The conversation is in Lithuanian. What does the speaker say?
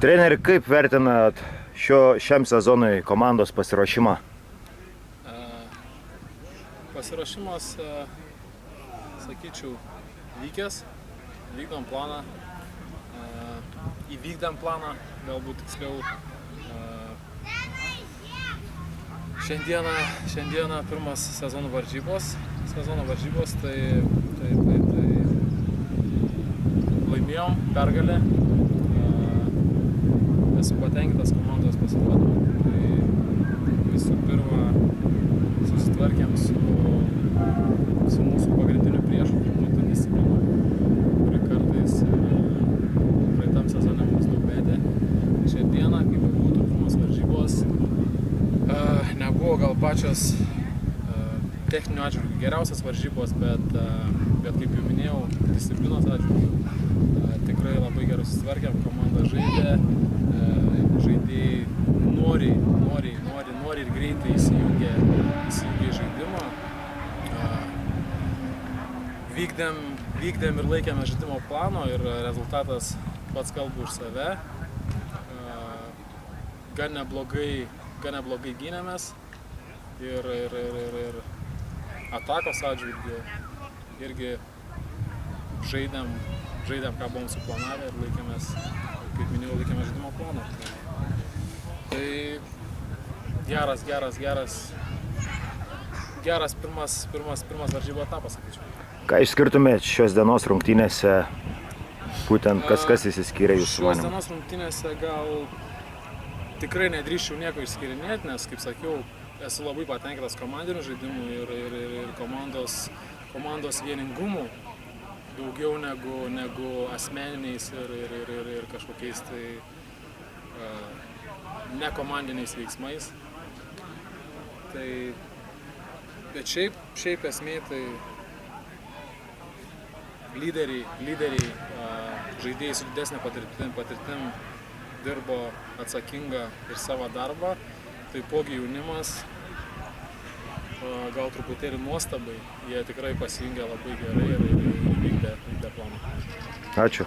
Treneri, kaip vertinat šiam sezonui komandos pasiruošimą? Pasiruošimas, sakyčiau, vykęs, vykdom planą, įvykdėm planą, galbūt tiksliau. Šiandieną pirmas sezono varžybos, tai laimėjom pergalę. Esu patenkintas komandos pasirodymu. Tai visų pirma susitvarkėm su mūsų pagrindiniu priešu, turbūt disciplina, kuri kartais praeitam sezone mums daug vedė. Šiandieną, kaip būtų pirmas varžybos, nebuvo gal pačios techninių atžvilgių geriausias varžybos, bet kaip jau minėjau, disciplinos atžvilgių tikrai labai gerai susitvarkėm, komanda žaidė, žaidėjai nori ir greitai įsijungė į žaidimą. Vykdėm ir laikėme žaidimo plano ir rezultatas pats kalba už save. Gan neblogai gynėmės ir atakos atžvilgiu irgi žaidėm, ką buvom suplanavę ir laikėmės, kaip minėjau, žaidimo plano. Tai geras pirmas varžybų etapas, sakyčiau. Ką išskirtumėt šios dienos rungtynėse, būtent kas įsiskyrė jūsų manymu? Šios dienos rungtynėse gal tikrai nedrįsčiau nieko išskirinėti, nes, kaip sakiau, esu labai patenkintas komandiniu žaidimu ir komandos vieningumu, daugiau negu asmeniniais ir kažkokiais tai nekomandiniais veiksmais. Tai, bet šiaip esmė tai lyderiai, žaidėjai su didesnė patirtim dirbo atsakingą ir savo darbą, taipogi jaunimas, gal truputėlį nuostabai, jie tikrai pasijungė labai gerai ir vykdė planą. Ačiū.